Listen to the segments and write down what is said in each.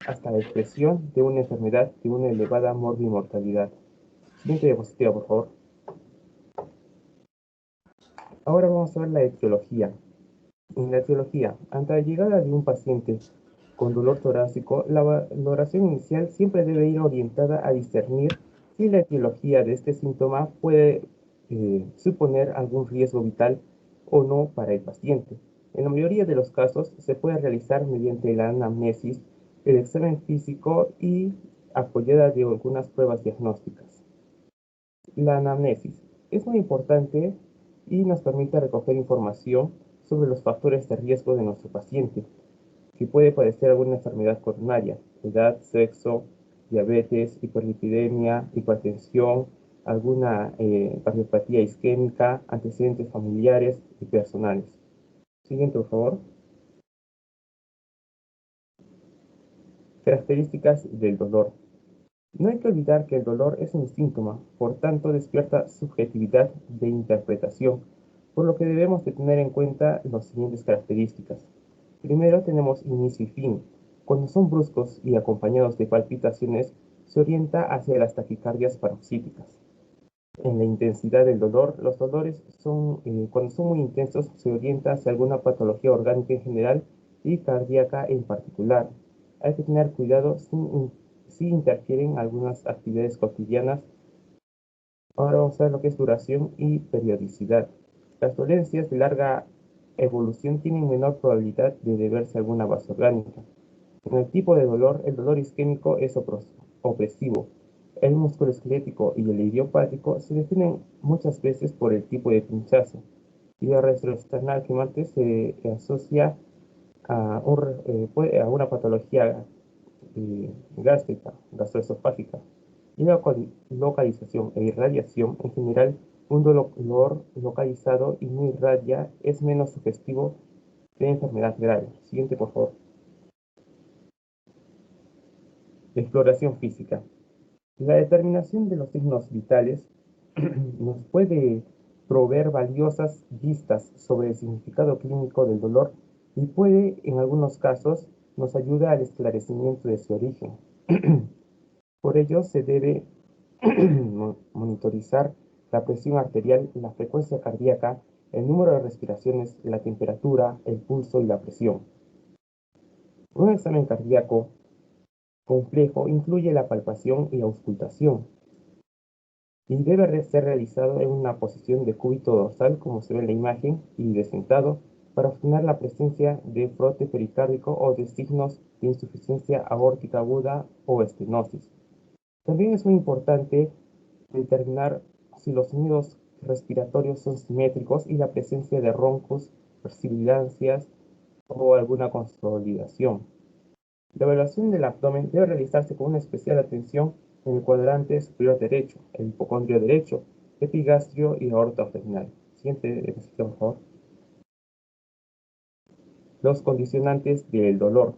hasta la expresión de una enfermedad de una elevada mortalidad. Siguiente diapositiva, por favor. Ahora vamos a ver la etiología. En la etiología, ante la llegada de un paciente con dolor torácico, la valoración inicial siempre debe ir orientada a discernir si la etiología de este síntoma puede suponer algún riesgo vital o no para el paciente. En la mayoría de los casos se puede realizar mediante la anamnesis, el examen físico y apoyada de algunas pruebas diagnósticas. La anamnesis es muy importante y nos permite recoger información sobre los factores de riesgo de nuestro paciente, que puede padecer alguna enfermedad coronaria, edad, sexo, diabetes, hiperlipidemia, hipertensión, alguna cardiopatía isquémica, antecedentes familiares y personales. Siguiente, por favor. Características del dolor. No hay que olvidar que el dolor es un síntoma, por tanto despierta subjetividad de interpretación, por lo que debemos de tener en cuenta las siguientes características. Primero tenemos inicio y fin. Cuando son bruscos y acompañados de palpitaciones, se orienta hacia las taquicardias paroxíticas. En la intensidad del dolor, los dolores cuando son muy intensos, se orienta hacia alguna patología orgánica en general y cardíaca en particular. Hay que tener cuidado si interfieren algunas actividades cotidianas. Ahora vamos a ver lo que es duración y periodicidad. Las dolencias de larga evolución tienen menor probabilidad de deberse a alguna base orgánica. En el tipo de dolor, el dolor isquémico es opresivo. El musculoesquelético y el idiopático se definen muchas veces por el tipo de pinchazo. Y la retroesternal quemante se asocia a una patología gástrica, gastroesofágica. Y la localización e irradiación, en general, un dolor localizado y no irradia es menos sugestivo de enfermedad grave. Siguiente, por favor. Exploración física. La determinación de los signos vitales nos puede proveer valiosas vistas sobre el significado clínico del dolor y puede, en algunos casos, nos ayudar al esclarecimiento de su origen. Por ello, se debe monitorizar la presión arterial, la frecuencia cardíaca, el número de respiraciones, la temperatura, el pulso y la presión. Un examen cardíaco complejo incluye la palpación y auscultación y debe ser realizado en una posición de cúbito dorsal, como se ve en la imagen, y de sentado, para obtener la presencia de frote pericárdico o de signos de insuficiencia aórtica aguda o estenosis. También es muy importante determinar si los sonidos respiratorios son simétricos y la presencia de roncos, sibilancias o alguna consolidación. La evaluación del abdomen debe realizarse con una especial atención en el cuadrante superior derecho, el hipocondrio derecho, epigastrio y aorta abdominal. Siguiente diapositiva, por favor. Los condicionantes del dolor.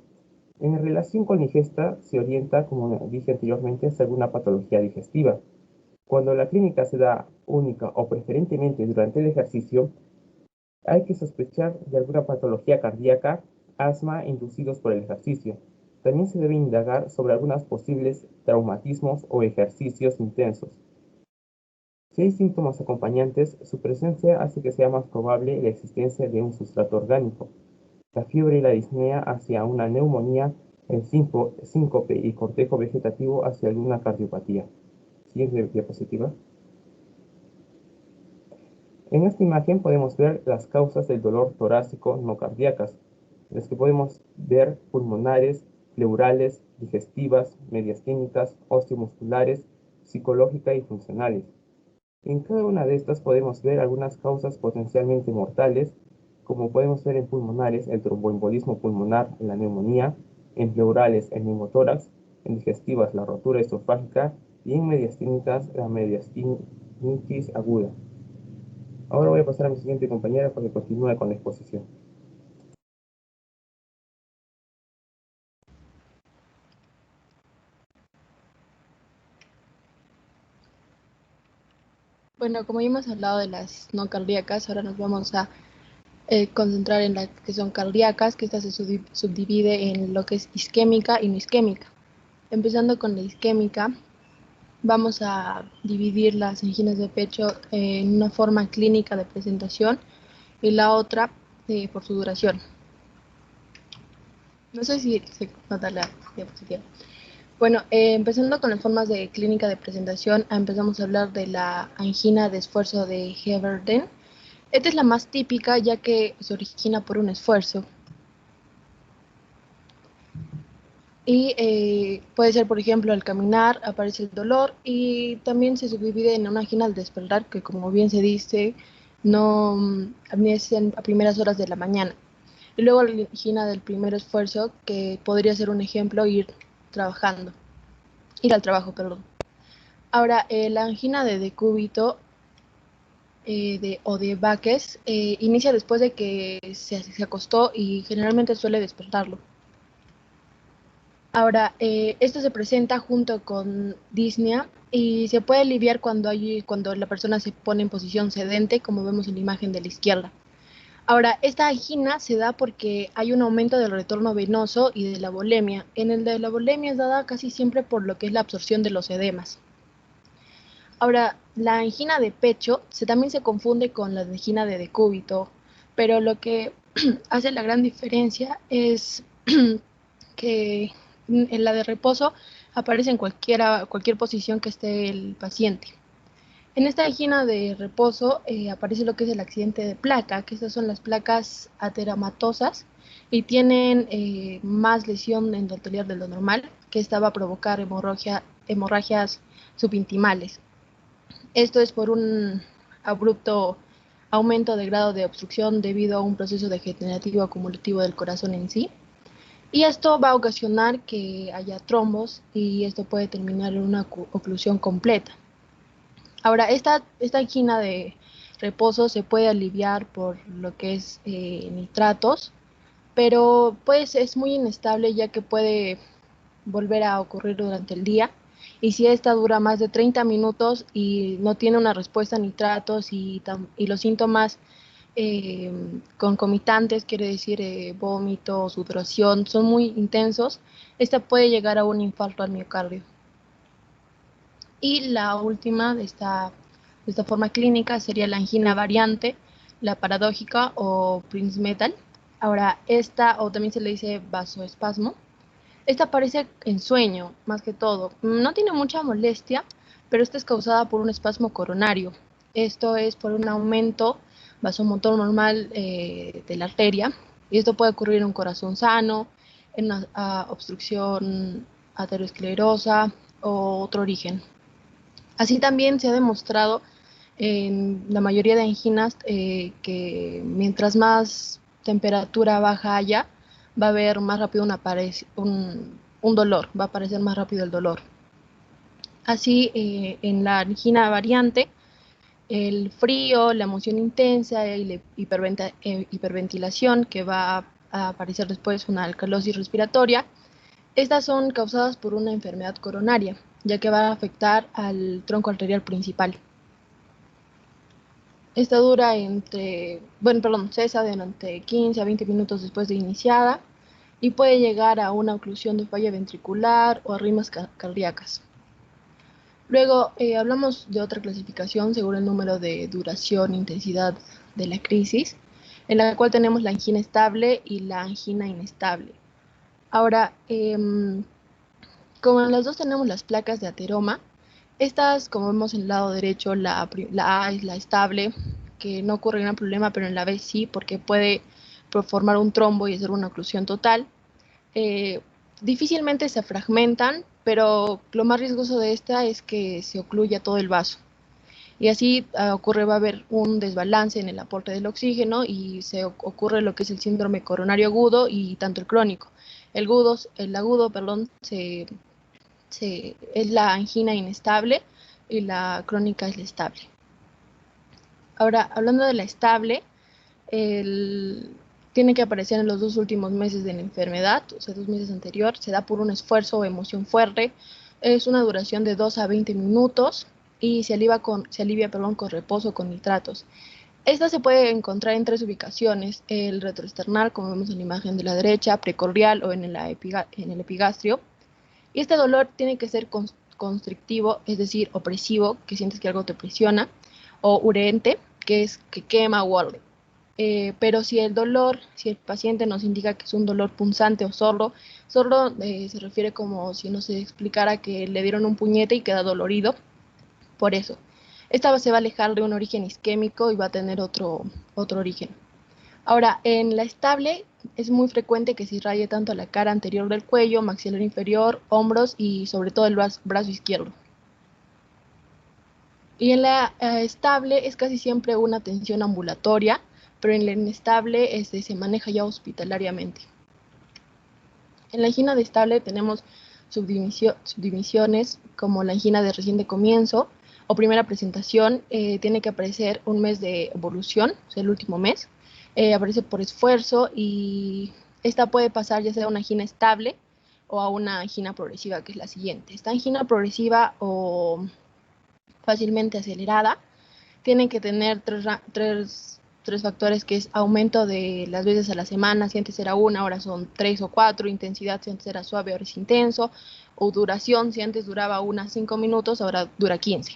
En relación con la ingesta, se orienta, como dije anteriormente, hacia alguna patología digestiva. Cuando la clínica se da única o preferentemente durante el ejercicio, hay que sospechar de alguna patología cardíaca, asma inducidos por el ejercicio. También se debe indagar sobre algunos posibles traumatismos o ejercicios intensos. Si hay síntomas acompañantes, su presencia hace que sea más probable la existencia de un sustrato orgánico. La fiebre y la disnea hacia una neumonía, el síncope y cortejo vegetativo hacia alguna cardiopatía. Siguiente diapositiva. En esta imagen podemos ver las causas del dolor torácico no cardíacas, las que podemos ver pulmonares, pleurales, digestivas, mediastínicas, osteomusculares, psicológicas y funcionales. En cada una de estas podemos ver algunas causas potencialmente mortales, como podemos ver en pulmonares el tromboembolismo pulmonar, la neumonía, en pleurales el neumotórax, en digestivas la rotura esofágica y en mediastínicas la mediastinitis aguda. Ahora voy a pasar a mi siguiente compañera para que continúe con la exposición. Bueno, como ya hemos hablado de las no cardíacas, ahora nos vamos a concentrar en las que son cardíacas, que esta se subdivide en lo que es isquémica y no isquémica. Empezando con la isquémica, vamos a dividir las anginas de pecho en una forma clínica de presentación y la otra por su duración. No sé si se nota la diapositiva. Bueno, empezando con las formas de clínica de presentación, empezamos a hablar de la angina de esfuerzo de Heberden. Esta es la más típica ya que se origina por un esfuerzo. Y puede ser, por ejemplo, al caminar aparece el dolor y también se subdivide en una angina al despertar, que como bien se dice, no es a primeras horas de la mañana. Y luego la angina del primer esfuerzo, que podría ser un ejemplo ir al trabajo, perdón. Ahora, la angina de decúbito o de Baques inicia después de que se acostó y generalmente suele despertarlo. Ahora, esto se presenta junto con disnea y se puede aliviar cuando la persona se pone en posición sedente, como vemos en la imagen de la izquierda. Ahora, esta angina se da porque hay un aumento del retorno venoso y de la volemia. En el de la volemia es dada casi siempre por lo que es la absorción de los edemas. Ahora, la angina de pecho también se confunde con la angina de decúbito, pero lo que hace la gran diferencia es que en la de reposo aparece en cualquier posición que esté el paciente. En esta angina de reposo aparece lo que es el accidente de placa, que estas son las placas ateramatosas y tienen más lesión endotelial de lo normal, que esta va a provocar hemorragias subintimales. Esto es por un abrupto aumento de grado de obstrucción debido a un proceso degenerativo acumulativo del corazón en sí. Y esto va a ocasionar que haya trombos y esto puede terminar en una oclusión completa. Ahora, esta angina de reposo se puede aliviar por lo que es nitratos, pero pues es muy inestable ya que puede volver a ocurrir durante el día. Y si esta dura más de 30 minutos y no tiene una respuesta a nitratos y los síntomas eh, concomitantes, quiere decir vómito, sudoración, son muy intensos, esta puede llegar a un infarto al miocardio. Y la última de esta forma clínica sería la angina variante, la paradójica o Prinzmetal. Ahora, esta, o también se le dice vasoespasmo, esta aparece en sueño, más que todo. No tiene mucha molestia, pero esta es causada por un espasmo coronario. Esto es por un aumento vasomotor normal de la arteria, y esto puede ocurrir en un corazón sano, en una obstrucción aterosclerosa o otro origen. Así también se ha demostrado en la mayoría de anginas que mientras más temperatura baja haya, va a haber más rápido un dolor, va a aparecer más rápido el dolor. Así, en la angina variante, el frío, la emoción intensa y la hiperventilación, que va a aparecer después una alcalosis respiratoria, estas son causadas por una enfermedad coronaria, ya que va a afectar al tronco arterial principal. Esta dura cesa durante 15 a 20 minutos después de iniciada y puede llegar a una oclusión de falla ventricular o arritmias cardíacas. Luego hablamos de otra clasificación según el número de duración e intensidad de la crisis, en la cual tenemos la angina estable y la angina inestable. Ahora, como en las dos tenemos las placas de ateroma, estas, como vemos en el lado derecho, la A es la estable, que no ocurre ningún problema, pero en la B sí, porque puede formar un trombo y hacer una oclusión total. Difícilmente se fragmentan, pero lo más riesgoso de esta es que se ocluya todo el vaso. Y así va a haber un desbalance en el aporte del oxígeno y ocurre lo que es el síndrome coronario agudo y tanto el crónico. El agudo, es la angina inestable y la crónica es la estable. Ahora, hablando de la estable, tiene que aparecer en los 2 últimos meses de la enfermedad, o sea, 2 meses anterior, se da por un esfuerzo o emoción fuerte, es una duración de 2 a 20 minutos y se alivia con reposo con nitratos. Esta se puede encontrar en 3 ubicaciones: el retroesternal, como vemos en la imagen de la derecha, precordial o en el epigastrio. Y este dolor tiene que ser constrictivo, es decir, opresivo, que sientes que algo te presiona, o urente, que es que quema o arde. Pero si el paciente nos indica que es un dolor punzante o sordo se refiere como si nos explicara que le dieron un puñete y queda dolorido, por eso. Esta se va a alejar de un origen isquémico y va a tener otro origen. Ahora, en la estable es muy frecuente que se irraye tanto la cara anterior del cuello, maxilar inferior, hombros y sobre todo el brazo izquierdo. Y en la estable es casi siempre una atención ambulatoria, pero en la inestable se maneja ya hospitalariamente. En la angina de estable tenemos subdivisiones como la angina de reciente comienzo o primera presentación. Tiene que aparecer un mes de evolución, o sea, el último mes. Aparece por esfuerzo y esta puede pasar ya sea a una angina estable o a una angina progresiva, que es la siguiente. Esta angina progresiva o fácilmente acelerada tiene que tener tres factores, que es aumento de las veces a la semana. Si antes era 1, ahora son 3 o 4. Intensidad, si antes era suave, ahora es intenso. O duración, si antes duraba 5 minutos, ahora dura 15.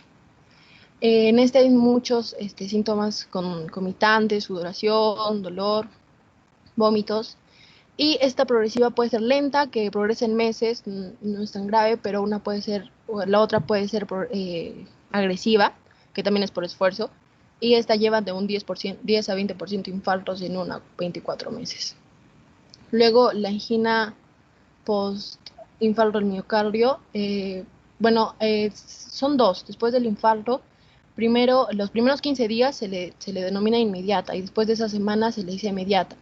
En este hay muchos síntomas concomitantes: sudoración, dolor, vómitos. Y esta progresiva puede ser lenta, que progresa en meses, no es tan grave, pero la otra puede ser agresiva, que también es por esfuerzo, y esta lleva de un 10 a 20% infartos en 24 meses. Luego, la angina post-infarto del miocardio, son 2. Después del infarto, los primeros 15 días se le denomina inmediata, y después de esa semana se le dice inmediata.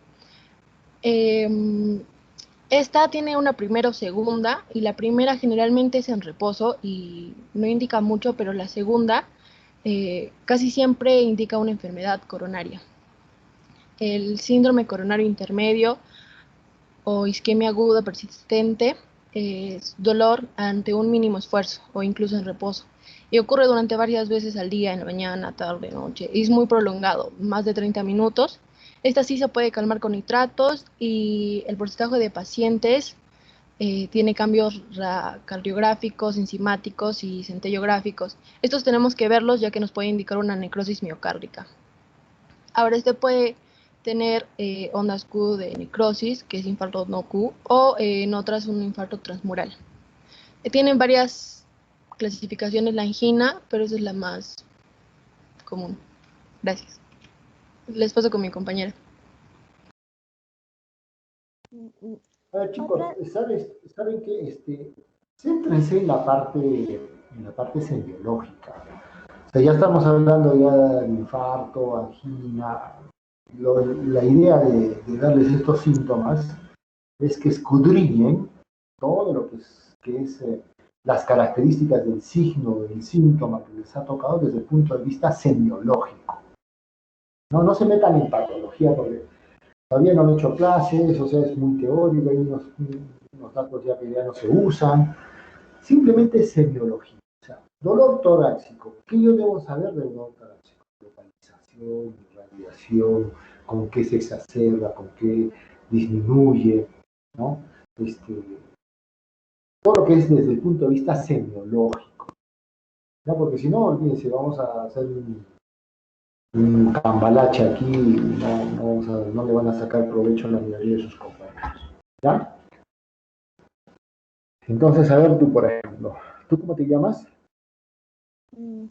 Esta tiene una primera o segunda, y la primera generalmente es en reposo y no indica mucho, pero la segunda casi siempre indica una enfermedad coronaria. El síndrome coronario intermedio o isquemia aguda persistente es dolor ante un mínimo esfuerzo o incluso en reposo, y ocurre durante varias veces al día, en la mañana, tarde, noche, y es muy prolongado, más de 30 minutos. Esta sí se puede calmar con nitratos, y el porcentaje de pacientes tiene cambios cardiográficos, enzimáticos y centellográficos. Estos tenemos que verlos, ya que nos puede indicar una necrosis miocárdica. Ahora, puede tener ondas Q de necrosis, que es infarto no Q, o en otras un infarto transmural. Tienen varias clasificaciones la angina, pero esa es la más común. Gracias. Les paso con mi compañera. A ver, chicos, ¿saben qué? Céntrense en la parte semiológica. O sea, ya estamos hablando ya del infarto, angina. La idea de darles estos síntomas es que escudriñen todo lo que es las características del signo, del síntoma que les ha tocado desde el punto de vista semiológico. No se metan en patología, porque todavía no han hecho clases, o sea, es muy teórico, hay unos datos ya que ya no se usan. Simplemente es semiología. O sea, dolor torácico. ¿Qué yo debo saber del dolor torácico? Localización, irradiación, con qué se exacerba, con qué disminuye, ¿no? Todo lo que es desde el punto de vista semiológico. ¿No? Porque si no, olvídense, vamos a hacer un cambalache aquí, no le van a sacar provecho a la mayoría de sus compañeros. ¿Ya? Entonces, a ver tú, por ejemplo, ¿tú cómo te llamas?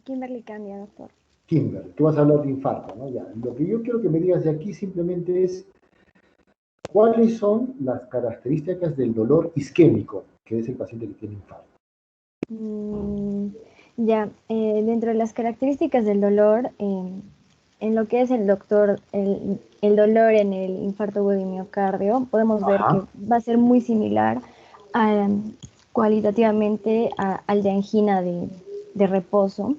Kimberly Candia, doctor. Kimberly, tú vas a hablar de infarto, ¿no? Ya. Lo que yo quiero que me digas de aquí simplemente es cuáles son las características del dolor isquémico, que es el paciente que tiene infarto. Dentro de las características del dolor, en lo que es el dolor en el infarto agudo de miocardio, podemos ver que va a ser muy similar cualitativamente al de angina de reposo,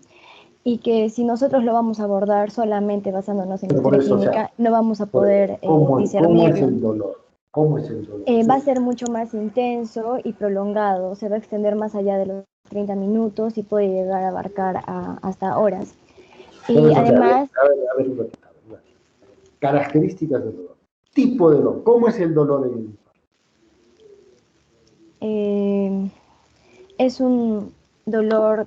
y que si nosotros lo vamos a abordar solamente basándonos en la historia clínica, no vamos a poder discernirlo. ¿Cómo es el dolor? ¿Cómo es el dolor? Va a ser mucho más intenso y prolongado, se va a extender más allá de los 30 minutos y puede llegar a abarcar hasta horas. Y entonces, además... a ver, Características del dolor. Tipo de dolor. ¿Cómo es el dolor en el infarto? Es un dolor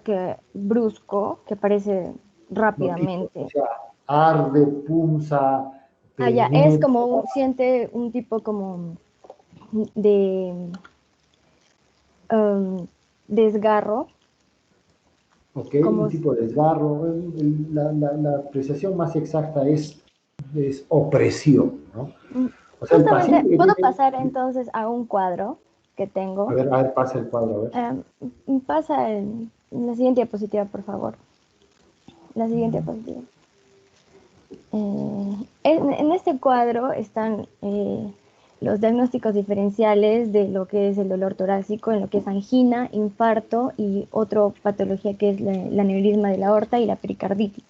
brusco que aparece rápidamente. O sea, arde, punza, Ya, es penetra. como siente un tipo como de desgarro. Ok, Como un tipo de desgarro. La apreciación más exacta es opresión, ¿no? O sea, el justamente, paciente que puedo tiene... pasar entonces a un cuadro que tengo. A ver, pasa el cuadro, a ver. Pasa la siguiente diapositiva, por favor. La siguiente diapositiva. En este cuadro están los diagnósticos diferenciales de lo que es el dolor torácico, en lo que es angina, infarto y otra patología que es el aneurisma de la aorta y la pericarditis.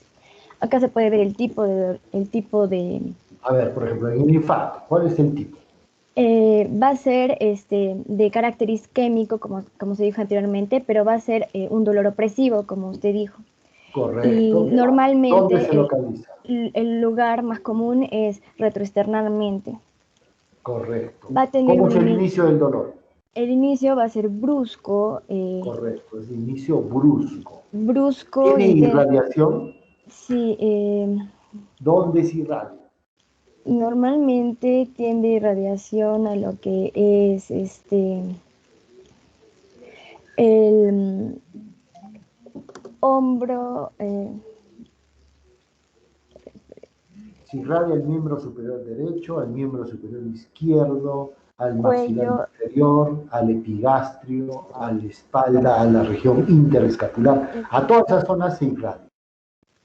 Acá se puede ver el tipo de A ver, por ejemplo, en el infarto, ¿cuál es el tipo? va a ser de carácter isquémico, como se dijo anteriormente, pero va a ser un dolor opresivo, como usted dijo. Correcto. Y ¿Dónde se normalmente localiza? el lugar más común es retroesternalmente. Correcto. Va a tener ¿Cómo un es el inicio. inicio del dolor? El inicio va a ser brusco, Correcto, es de inicio brusco. brusco, ¿Tiene irradiación? sí, ¿Dónde se irradia? normalmente tiende irradiación a lo que es el hombro, Se irradia al miembro superior derecho, al miembro superior izquierdo, al maxilar cuello. inferior, al epigastrio, a la espalda, a la región interescapular. A todas esas zonas se irradia.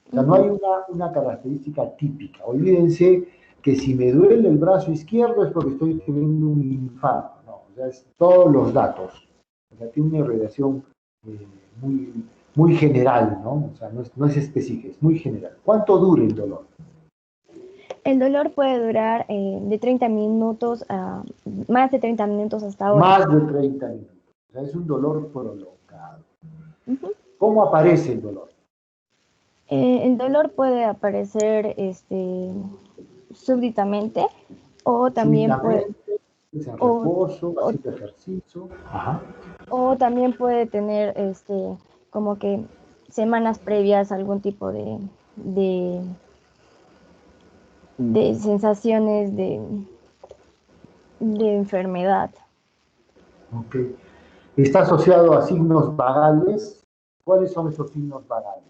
O sea, no hay una característica típica. Olvídense que si me duele el brazo izquierdo es porque estoy teniendo un infarto. No, o sea, es todos los datos. O sea, tiene una irradiación muy, muy general, ¿no? O sea, no es específica, es muy general. ¿Cuánto dura el dolor? El dolor puede durar de 30 minutos a más de 30 minutos hasta horas. Más de 30 minutos. O sea, es un dolor prolongado. Uh-huh. ¿Cómo aparece el dolor? El dolor puede aparecer súbitamente o también puede, Es en o, reposo, o, haciendo ejercicio. Ajá. o también puede tener como que semanas previas a algún tipo de sensaciones de enfermedad. Ok. Está asociado a signos vagales. ¿Cuáles son esos signos vagales?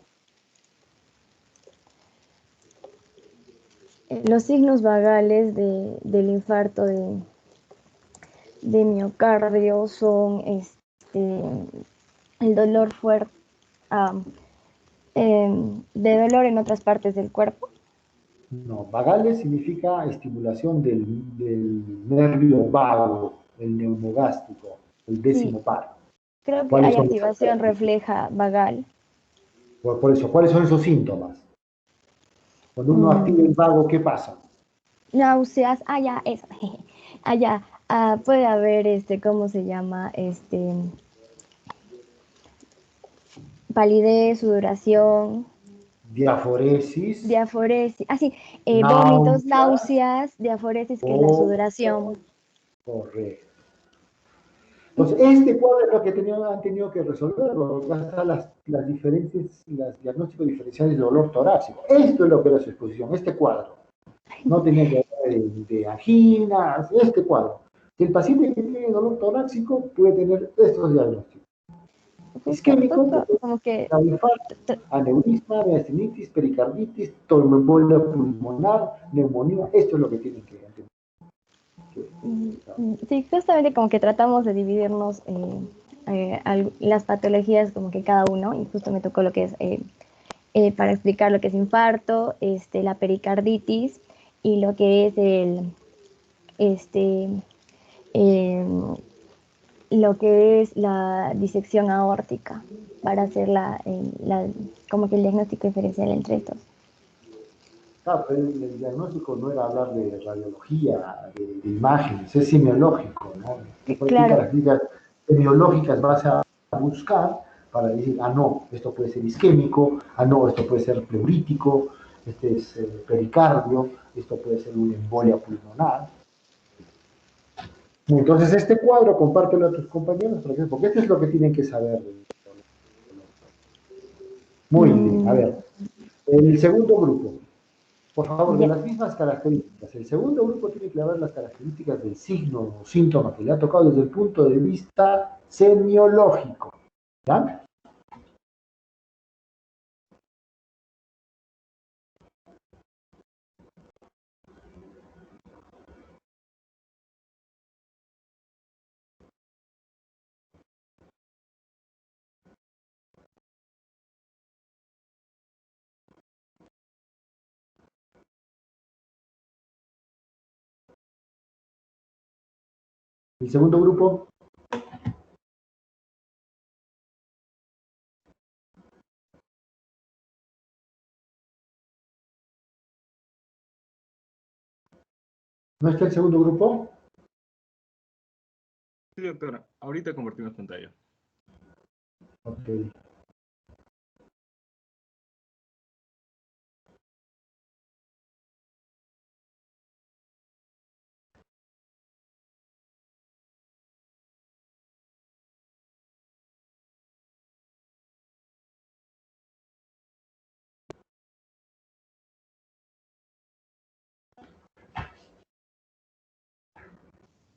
Los signos vagales del infarto de miocardio son el dolor fuerte, de dolor en otras partes del cuerpo. No, vagales significa estimulación del nervio vago, el neumogástrico, el Sí, décimo par. creo que ¿Cuáles hay son esas activación características? refleja vagal. Por eso, ¿cuáles son esos síntomas? Cuando uno activa el vago, ¿qué pasa? Náuseas, ya, eso. Allá puede haber, ¿cómo se llama? Palidez, sudoración, Diaforesis, diaforesis, vómitos, náuseas, náuseas, diaforesis, que es la o sudoración. correcto. Entonces, este cuadro es lo que han tenido que resolver, las diferencias, los diagnósticos diferenciales de dolor torácico. Esto es lo que era su exposición, este cuadro. No tenía que hablar de anginas, este cuadro. El paciente que tiene dolor torácico puede tener estos diagnósticos. Isquémico, Justo como que infarto, aneurisma, miastenitis, pericarditis, tromboembolia pulmonar, neumonía. Esto es lo que tienen que entender. sí, justamente como que tratamos de dividirnos las patologías como que cada uno, y justo me tocó lo que es para explicar lo que es infarto, la pericarditis y lo que es este, eh, lo que es la disección aórtica para hacer como que el diagnóstico diferencial entre estos. Claro, el diagnóstico no era hablar de radiología, de imágenes, es semiológico, ¿no? ¿Qué Claro. características semiológicas vas a buscar para decir, no, esto puede ser isquémico, no, esto puede ser pleurítico, este es pericardio, esto puede ser una embolia pulmonar. Entonces, este cuadro compártelo a tus compañeros, porque esto es lo que tienen que saber. Muy bien, a ver. El segundo grupo, por favor, de las mismas características. El segundo grupo tiene que ver las características del signo o síntoma que le ha tocado desde el punto de vista semiológico. ¿Ya? El segundo grupo. ¿No está el segundo grupo? Sí, doctora. Ahorita compartimos pantalla. Ok.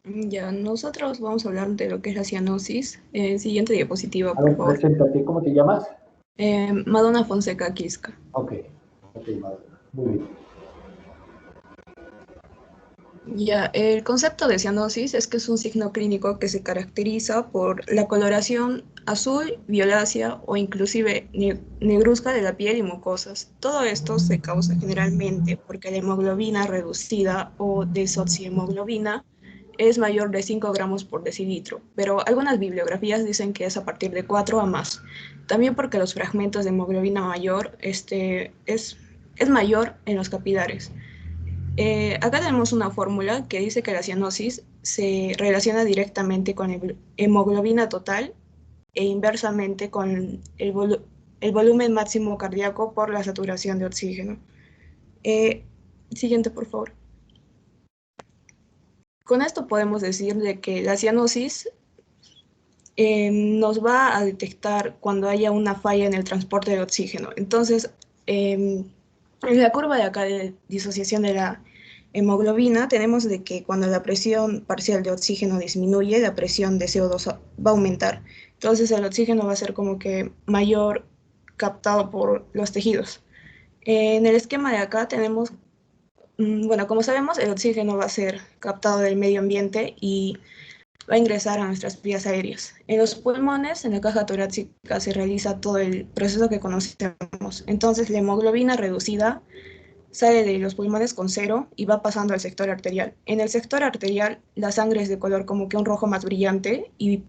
Ya, nosotros vamos a hablar de lo que es la cianosis. Siguiente diapositiva, A por ver, favor. preséntate. ¿Cómo te llamas? Madonna Fonseca Quisca. Ok, Madonna. Muy bien. Ya, el concepto de cianosis es que es un signo clínico que se caracteriza por la coloración azul, violácea o inclusive negruzca de la piel y mucosas. Todo esto se causa generalmente porque la hemoglobina reducida o desoxihemoglobina es mayor de 5 gramos por decilitro, pero algunas bibliografías dicen que es a partir de 4 a más. También porque los fragmentos de hemoglobina mayor es mayor en los capilares. Acá tenemos una fórmula que dice que la cianosis se relaciona directamente con la hemoglobina total e inversamente con el volumen máximo cardíaco por la saturación de oxígeno. Siguiente, por favor. Con esto podemos decir de que la cianosis nos va a detectar cuando haya una falla en el transporte de oxígeno. Entonces, en la curva de acá de disociación de la hemoglobina, tenemos de que cuando la presión parcial de oxígeno disminuye, la presión de CO2 va a aumentar. Entonces, el oxígeno va a ser como que mayor captado por los tejidos. En el esquema de acá tenemos, bueno, como sabemos, el oxígeno va a ser captado del medio ambiente y va a ingresar a nuestras vías aéreas. En los pulmones, en la caja torácica, se realiza todo el proceso que conocemos. Entonces, la hemoglobina reducida sale de los pulmones con 0 y va pasando al sector arterial. En el sector arterial, la sangre es de color como que un rojo más brillante y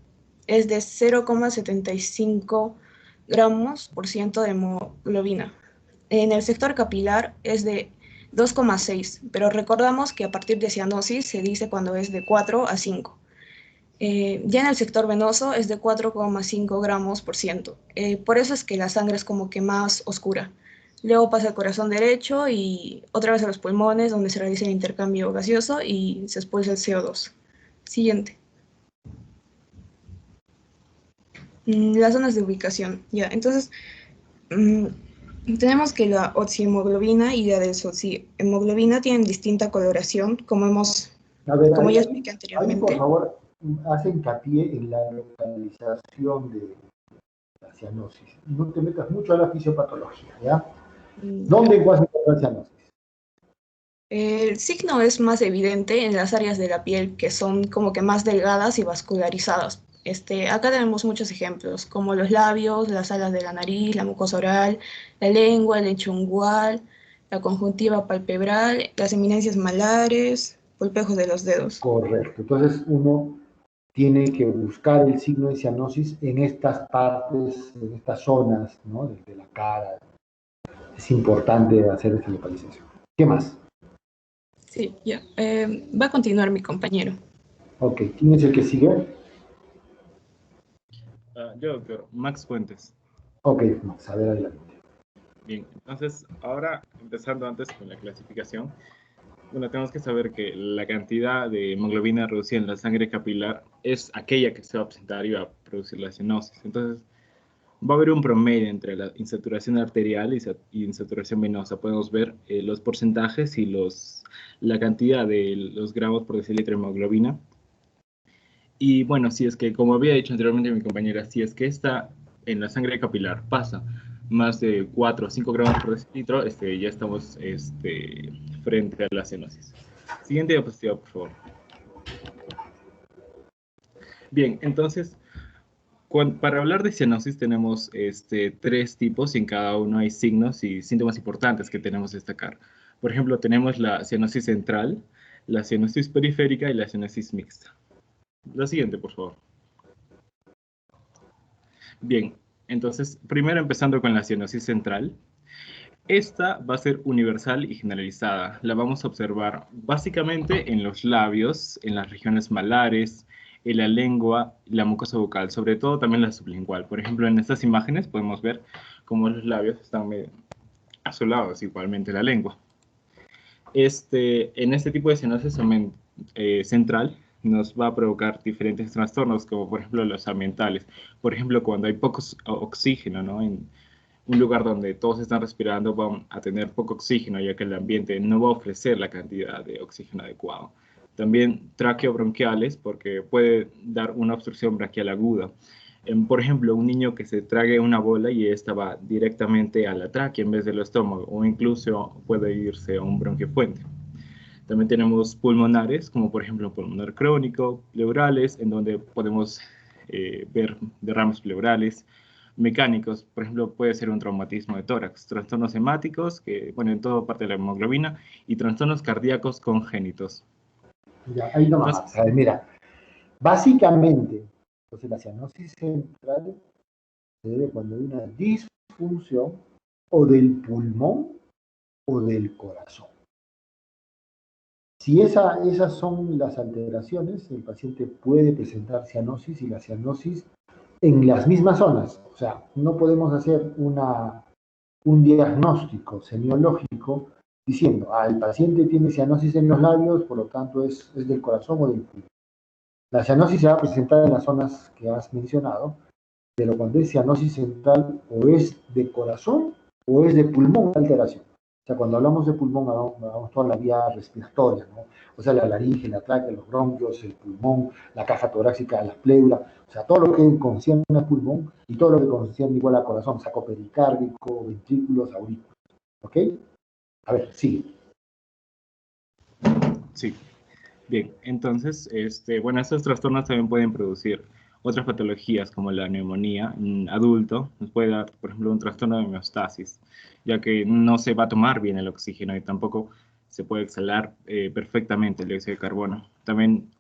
es de 0,75 gramos por ciento de hemoglobina. En el sector capilar es de 2,6, pero recordamos que a partir de cianosis se dice cuando es de 4 a 5. Ya en el sector venoso es de 4,5 gramos por ciento. Por eso es que la sangre es como que más oscura. Luego pasa al corazón derecho y otra vez a los pulmones, donde se realiza el intercambio gaseoso y se expulsa el CO2. Siguiente. Las zonas de ubicación. Ya, entonces, tenemos que la oxihemoglobina y la desoxihemoglobina tienen distinta coloración, A ver, como ya ahí, expliqué ahí por anteriormente. favor, hace hincapié en la localización de la cianosis. No te metas mucho a la fisiopatología, ¿ya? ¿Dónde encuentras la cianosis? El signo es más evidente en las áreas de la piel que son como que más delgadas y vascularizadas. Acá tenemos muchos ejemplos, como los labios, las alas de la nariz, la mucosa oral, la lengua, el lecho ungual, la conjuntiva palpebral, las eminencias malares, golpejos de los dedos. Correcto. Entonces uno tiene que buscar el signo de cianosis en estas partes, en estas zonas, ¿no? Desde la cara. Es importante hacer esta localización. ¿Qué más? Sí, ya. Va a continuar mi compañero. Ok, ¿quién es el que sigue? Yo, doctor. Max Fuentes. Ok, a ver, adelante. Bien, entonces ahora empezando antes con la clasificación, Bueno, tenemos que saber que la cantidad de hemoglobina reducida en la sangre capilar es aquella que se va a presentar y va a producir la cianosis. Entonces, va a haber un promedio entre la insaturación arterial y insaturación venosa. Podemos ver los porcentajes y la cantidad de los gramos por decilitro de hemoglobina. Y bueno, si es que, como había dicho anteriormente mi compañera, si es que esta en la sangre capilar pasa más de 4 o 5 gramos por decilitro, ya estamos frente a la cianosis. Siguiente diapositiva, por favor. Bien, entonces, para hablar de cianosis tenemos tres tipos y en cada uno hay signos y síntomas importantes que tenemos que destacar. Por ejemplo, tenemos la cianosis central, la cianosis periférica y la cianosis mixta. La siguiente, por favor. Bien, entonces, primero empezando con la cianosis central. Esta va a ser universal y generalizada. La vamos a observar básicamente en los labios, en las regiones malares, en la lengua, la mucosa bucal, sobre todo también la sublingual. Por ejemplo, en estas imágenes podemos ver cómo los labios están medio asolados, igualmente la lengua. En este tipo de cianosis central nos va a provocar diferentes trastornos, como por ejemplo los ambientales. Por ejemplo, cuando hay poco oxígeno, ¿no? En un lugar donde todos están respirando, van a tener poco oxígeno, ya que el ambiente no va a ofrecer la cantidad de oxígeno adecuado. También traqueobronquiales, porque puede dar una obstrucción branquial aguda. Por ejemplo, un niño que se trague una bola y esta va directamente a la tráquea en vez del estómago, o incluso puede irse a un bronquiofuente. También tenemos pulmonares, como por ejemplo pulmonar crónico, pleurales, en donde podemos ver derrames pleurales. Mecánicos, por ejemplo, puede ser un traumatismo de tórax, trastornos hemáticos, que, bueno, en toda parte de la hemoglobina, y trastornos cardíacos congénitos. Ya, ahí nomás. Entonces, a ver, mira, básicamente, entonces la cianosis central se debe cuando hay una disfunción o del pulmón o del corazón. Si esas son las alteraciones, el paciente puede presentar cianosis y la cianosis en las mismas zonas. O sea, no podemos hacer un diagnóstico semiológico diciendo, el paciente tiene cianosis en los labios, por lo tanto es del corazón o del pulmón. La cianosis se va a presentar en las zonas que has mencionado, pero cuando es cianosis central o es de corazón o es de pulmón alteración. O sea, cuando hablamos de pulmón, hablamos toda la vía respiratoria, ¿no? O sea, la laringe, la tráquea, los bronquios, el pulmón, la caja torácica, las pleuras, o sea, todo lo que concierne al pulmón y todo lo que concierne igual al corazón, saco pericárdico, ventrículos, aurículas. ¿Ok? A ver, sigue. Sí. Bien, entonces, bueno, estos trastornos también pueden producir otras patologías como la neumonía en adulto. Nos puede dar, por ejemplo, un trastorno de homeostasis, ya que no se va a tomar bien el oxígeno y tampoco se puede exhalar perfectamente el dióxido de carbono. También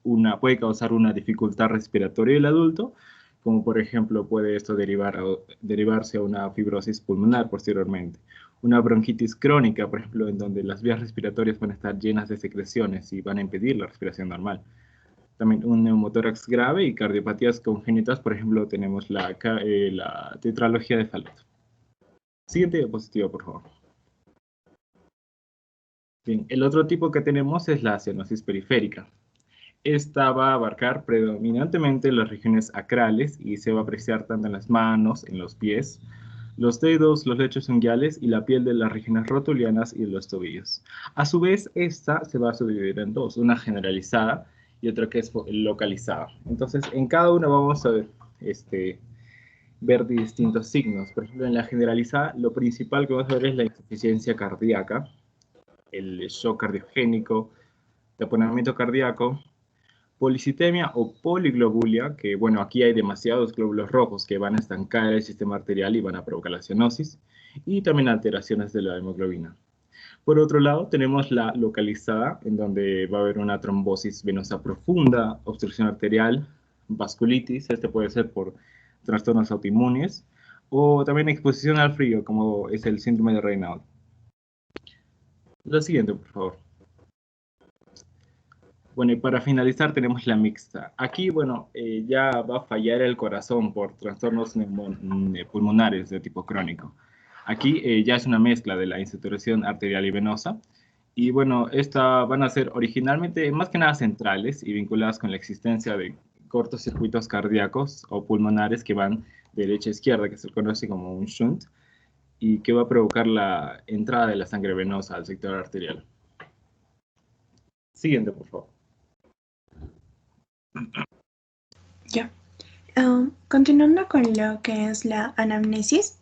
puede causar una dificultad respiratoria del adulto, como por ejemplo puede esto derivarse a una fibrosis pulmonar posteriormente. Una bronquitis crónica, por ejemplo, en donde las vías respiratorias van a estar llenas de secreciones y van a impedir la respiración normal. También un neumotórax grave y cardiopatías congénitas, por ejemplo, tenemos la tetralogía de Fallot. Siguiente diapositiva, por favor. Bien, el otro tipo que tenemos es la cianosis periférica. Esta va a abarcar predominantemente las regiones acrales y se va a apreciar tanto en las manos, en los pies, los dedos, los lechos unguiales y la piel de las regiones rotulianas y los tobillos. A su vez, esta se va a subdividir en dos, una generalizada y otra que es localizada. Entonces, en cada una vamos a ver distintos signos. Por ejemplo, en la generalizada, lo principal que vamos a ver es la insuficiencia cardíaca, el shock cardiogénico, taponamiento cardíaco, policitemia o poliglobulia, que bueno, aquí hay demasiados glóbulos rojos que van a estancar el sistema arterial y van a provocar la cianosis, y también alteraciones de la hemoglobina. Por otro lado, tenemos la localizada, en donde va a haber una trombosis venosa profunda, obstrucción arterial, vasculitis, puede ser por trastornos autoinmunes, o también exposición al frío, como es el síndrome de Raynaud. La siguiente, por favor. Bueno, y para finalizar tenemos la mixta. Aquí, bueno, ya va a fallar el corazón por trastornos pulmonares de tipo crónico. Aquí ya es una mezcla de la insaturación arterial y venosa Y bueno, estas van a ser originalmente más que nada centrales y vinculadas con la existencia de cortocircuitos cardíacos o pulmonares que van de derecha a izquierda, que se conoce como un shunt, y que va a provocar la entrada de la sangre venosa al sector arterial. Siguiente, por favor. Ya. Continuando con lo que es la anamnesis,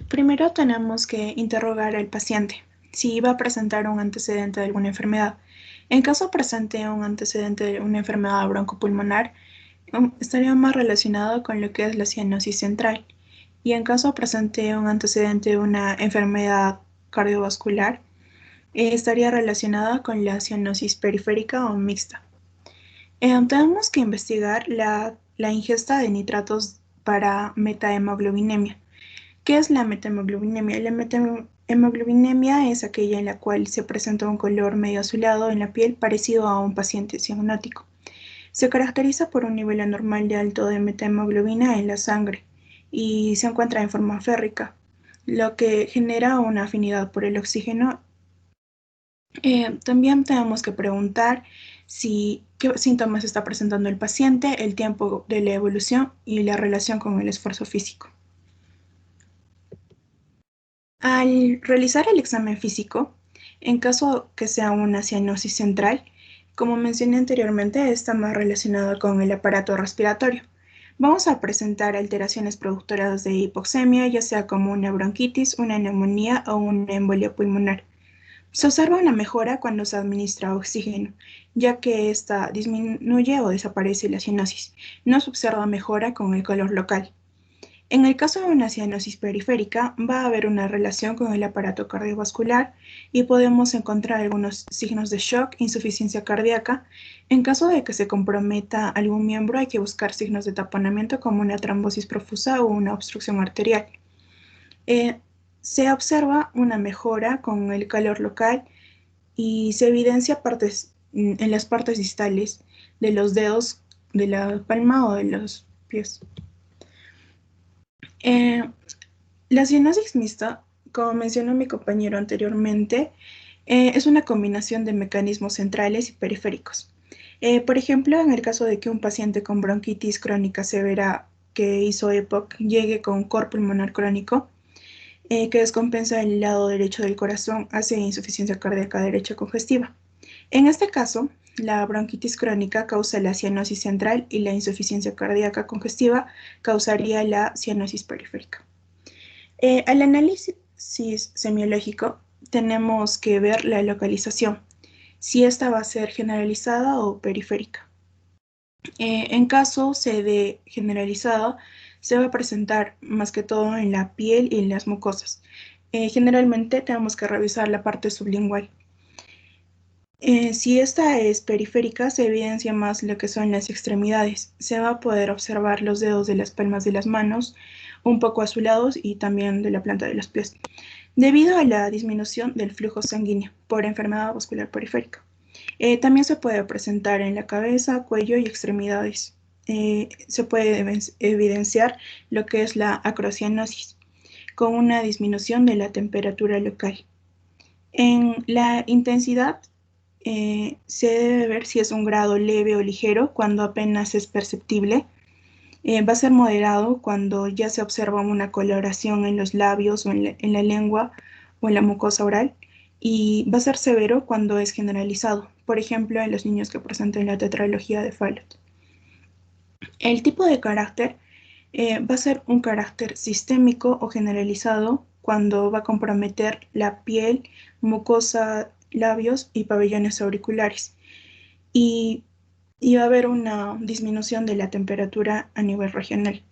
primero tenemos que interrogar al paciente si va a presentar un antecedente de alguna enfermedad. En caso presente un antecedente de una enfermedad broncopulmonar, estaría más relacionado con lo que es la cianosis central. Y en caso presente un antecedente de una enfermedad cardiovascular, estaría relacionada con la cianosis periférica o mixta. Tenemos que investigar la ingesta de nitratos para metahemoglobinemia. ¿Qué es la metahemoglobinemia? La metahemoglobinemia es aquella en la cual se presenta un color medio azulado en la piel parecido a un paciente cianótico. Se caracteriza por un nivel anormal de alto de metahemoglobina en la sangre y se encuentra en forma férrica, lo que genera una afinidad por el oxígeno. También tenemos que preguntar qué síntomas está presentando el paciente, el tiempo de la evolución y la relación con el esfuerzo físico. Al realizar el examen físico, en caso que sea una cianosis central, como mencioné anteriormente, está más relacionado con el aparato respiratorio. Vamos a presentar alteraciones productoras de hipoxemia, ya sea como una bronquitis, una neumonía o una embolia pulmonar. Se observa una mejora cuando se administra oxígeno, ya que esta disminuye o desaparece la cianosis. No se observa mejora con el calor local. En el caso de una cianosis periférica, va a haber una relación con el aparato cardiovascular y podemos encontrar algunos signos de shock, insuficiencia cardíaca. En caso de que se comprometa algún miembro, hay que buscar signos de taponamiento como una trombosis profusa o una obstrucción arterial. Se observa una mejora con el calor local y se evidencia en las partes distales de los dedos de la palma o de los pies. La cianosis mixta, como mencionó mi compañero anteriormente, es una combinación de mecanismos centrales y periféricos. Por ejemplo, en el caso de que un paciente con bronquitis crónica severa que hizo EPOC llegue con cor pulmonar crónico, que descompensa el lado derecho del corazón, hace insuficiencia cardíaca derecha congestiva. En este caso, la bronquitis crónica causa la cianosis central y la insuficiencia cardíaca congestiva causaría la cianosis periférica. Al análisis semiológico tenemos que ver la localización, si esta va a ser generalizada o periférica. En caso se dé generalizada, se va a presentar más que todo en la piel y en las mucosas. Generalmente tenemos que revisar la parte sublingual. Si esta es periférica, se evidencia más lo que son las extremidades. Se va a poder observar los dedos de las palmas de las manos, un poco azulados y también de la planta de los pies, debido a la disminución del flujo sanguíneo por enfermedad vascular periférica. También se puede presentar en la cabeza, cuello y extremidades. Se puede evidenciar lo que es la acrocianosis, con una disminución de la temperatura local. En la intensidad se debe ver si es un grado leve o ligero cuando apenas es perceptible. Va a ser moderado cuando ya se observa una coloración en los labios o en la lengua o en la mucosa oral, y va a ser severo cuando es generalizado, por ejemplo en los niños que presentan la tetralogía de Fallot. El tipo de carácter va a ser un carácter sistémico o generalizado cuando va a comprometer la piel, mucosa, labios y pabellones auriculares, y va a haber una disminución de la temperatura a nivel regional.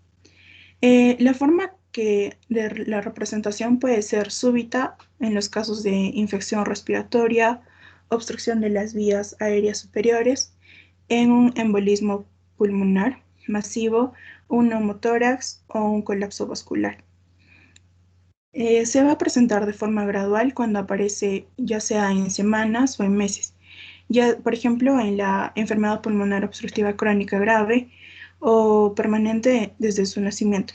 La forma de la representación puede ser súbita en los casos de infección respiratoria, obstrucción de las vías aéreas superiores, en un embolismo pulmonar masivo, un neumotórax o un colapso vascular. Se va a presentar de forma gradual cuando aparece ya sea en semanas o en meses. Ya, por ejemplo, en la enfermedad pulmonar obstructiva crónica grave o permanente desde su nacimiento.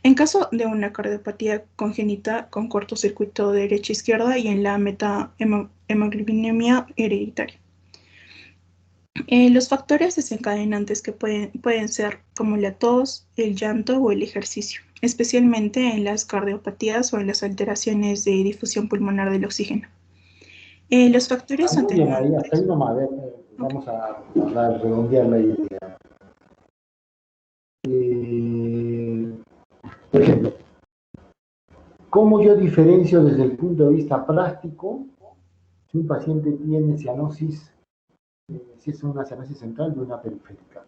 En caso de una cardiopatía congénita con cortocircuito derecha-izquierda y en la meta-hemoglobinemia hereditaria. Los factores desencadenantes que pueden ser como la tos, el llanto o el ejercicio, especialmente en las cardiopatías o en las alteraciones de difusión pulmonar del oxígeno. Los factores Muy bien, anteriores. ahí, hasta ahí nomás, a ver, vamos a redondear la idea. Por ejemplo, ¿cómo yo diferencio desde el punto de vista práctico si un paciente tiene cianosis, si es una cianosis central de una periférica?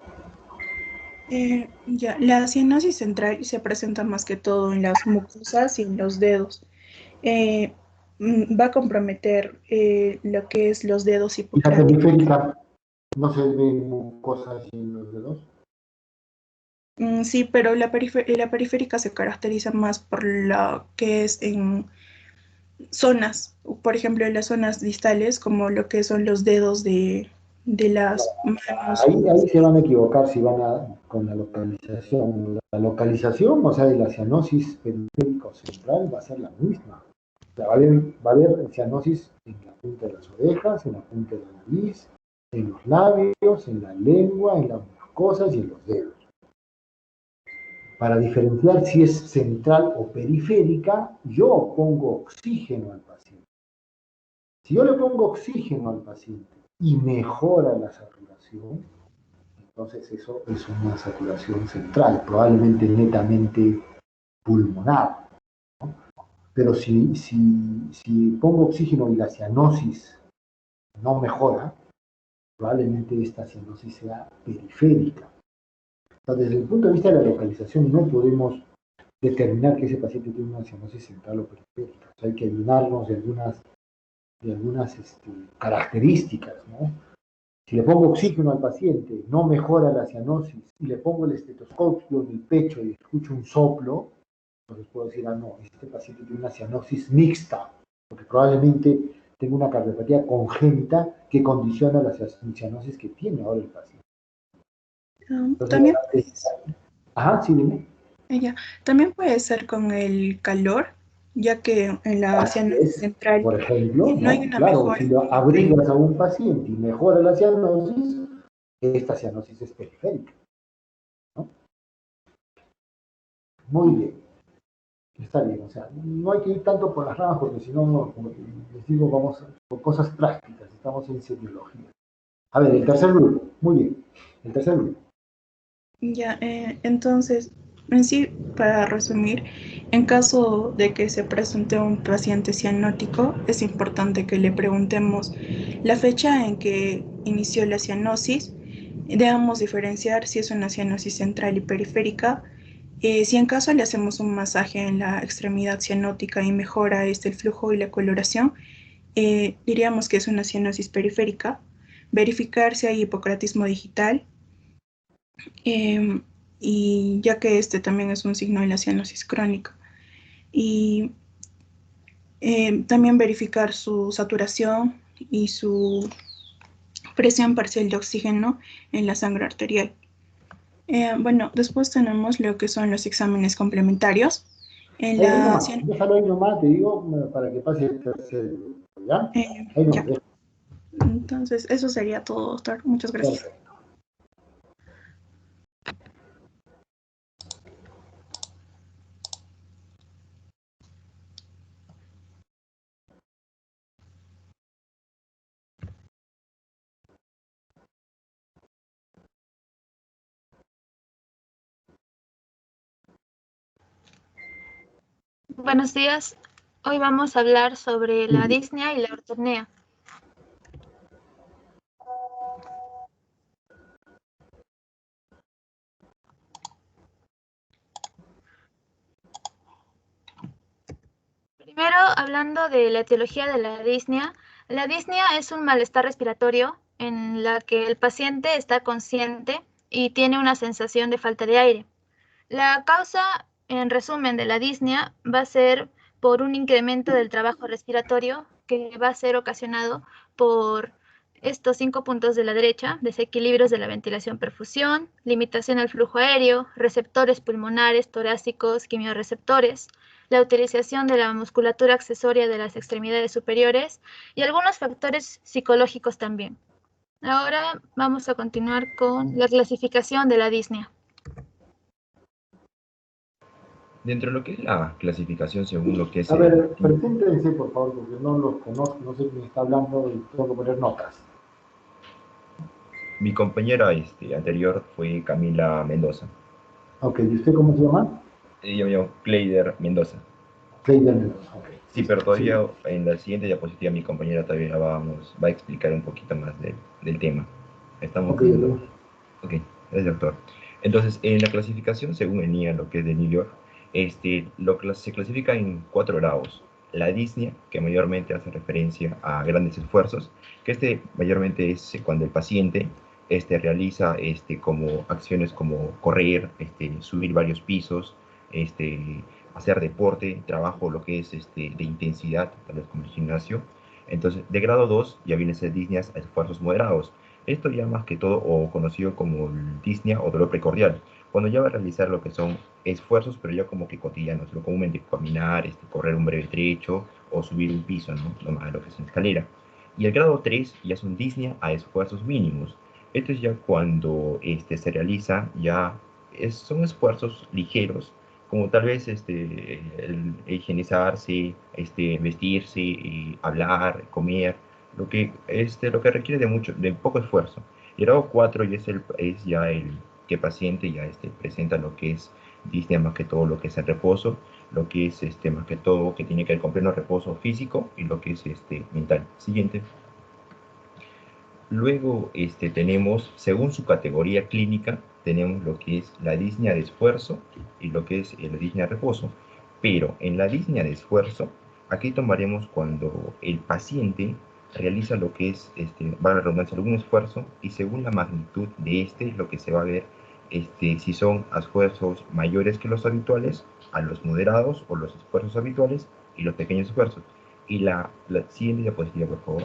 La cianosis central se presenta más que todo en las mucosas y en los dedos. Va a comprometer lo que es los dedos ¿Y la hipocráticos. periférica no se ven cosas en los dedos? Sí, pero la periférica se caracteriza más por lo que es en zonas, por ejemplo, en las zonas distales, como lo que son los dedos de las manos. Ahí se van a equivocar si con la localización. La localización, o sea, de la cianosis periférica o central va a ser la misma. O sea, va a haber cianosis en la punta de las orejas, en la punta de la nariz, en los labios, en la lengua, en las mucosas y en los dedos. Para diferenciar si es central o periférica, yo pongo oxígeno al paciente. Si yo le pongo oxígeno al paciente y mejora la saturación, entonces eso es una saturación central, probablemente netamente pulmonar, ¿no? Pero si pongo oxígeno y la cianosis no mejora, probablemente esta cianosis sea periférica. Entonces, desde el punto de vista de la localización, no podemos determinar que ese paciente tiene una cianosis central o periférica. O sea, hay que ayudarnos de algunas características, ¿no? Si le pongo oxígeno al paciente, no mejora la cianosis, y le pongo el estetoscopio en el pecho y escucho un soplo, entonces puedo decir, no, este paciente tiene una cianosis mixta, porque probablemente tenga una cardiopatía congénita que condiciona la cianosis que tiene ahora el paciente. Entonces, También, sí, dime. también puede ser con el calor, ya que en la cianosis central por ejemplo, no hay ¿no? una Claro, mejora. si lo abrigas a un paciente y mejora la cianosis, esta cianosis es periférica, ¿no? Muy bien, está bien, o sea, no hay que ir tanto por las ramas porque si no, como les digo, vamos por cosas prácticas, estamos en semiología. A ver, el tercer grupo, muy bien, el tercer grupo. Entonces, en sí, para resumir, en caso de que se presente un paciente cianótico, es importante que le preguntemos la fecha en que inició la cianosis. Debemos diferenciar si es una cianosis central y periférica. Si en caso le hacemos un masaje en la extremidad cianótica y mejora el flujo y la coloración, diríamos que es una cianosis periférica. Verificar si hay hipocratismo digital. Y ya que este también es un signo de la cianosis crónica. Y también verificar su saturación y su presión parcial de oxígeno en la sangre arterial. Bueno, después tenemos lo que son los exámenes complementarios. Déjalo ahí nomás, te digo, para que pase el tercer grupo, ¿ya? Ahí nomás, ya. Entonces, eso sería todo, doctor. Muchas gracias. Perfecto. Buenos días. Hoy vamos a hablar sobre la disnea y la ortopnea. Primero, hablando de la etiología de la disnea es un malestar respiratorio en la que el paciente está consciente y tiene una sensación de falta de aire. La causa, en resumen, de la disnea va a ser por un incremento del trabajo respiratorio que va a ser ocasionado por Estos 5 puntos de la derecha: desequilibrios de la ventilación-perfusión, limitación al flujo aéreo, receptores pulmonares, torácicos, quimiorreceptores, la utilización de la musculatura accesoria de las extremidades superiores y algunos factores psicológicos también. Ahora vamos a continuar con la clasificación de la disnea. Dentro de lo que es la clasificación según lo que es... A ver, preséntense por favor, porque no los conozco, no sé quién está hablando y tengo que poner notas. Mi compañera anterior fue Camila Mendoza. Ok, ¿y usted cómo se llama? Yo me llamo Cleider Mendoza. Cleider Mendoza, ok. Sí, pero todavía en la siguiente diapositiva mi compañera todavía va a explicar un poquito más del tema. Estamos viendo. Ok, es doctor. Entonces, en la clasificación, según venía lo que es de New York, se clasifica en 4 grados. La disnea, que mayormente hace referencia a grandes esfuerzos, que mayormente es cuando el paciente realiza como acciones como correr, subir varios pisos, hacer deporte, trabajo lo que es de intensidad, tal vez como el gimnasio. Entonces, de grado 2 ya viene a ser disneas a esfuerzos moderados. Esto ya más que todo, o conocido como disnea o dolor precordial, cuando ya va a realizar lo que son esfuerzos, pero ya como que cotidianos, lo comúnmente caminar, correr un breve trecho o subir un piso, ¿no? Lo que es en escalera. Y el grado 3 ya es un disnea a esfuerzos mínimos. Esto es ya cuando se realiza, son esfuerzos ligeros, como tal vez el higienizarse, vestirse, hablar, comer, lo que requiere de poco esfuerzo. Y el grado 4 es ya el que paciente ya presenta lo que es disnea, más que todo lo que es el reposo, lo que es más que todo que tiene que ver con pleno reposo físico y lo que es mental. Siguiente. Luego tenemos, según su categoría clínica, tenemos lo que es la disnea de esfuerzo y lo que es la disnea de reposo. Pero en la disnea de esfuerzo, aquí tomaremos cuando el paciente realiza lo que es, va a la redundancia, algún esfuerzo, y según la magnitud de es lo que se va a ver si son esfuerzos mayores que los habituales, a los moderados o los esfuerzos habituales y los pequeños esfuerzos. Y la siguiente diapositiva, por favor.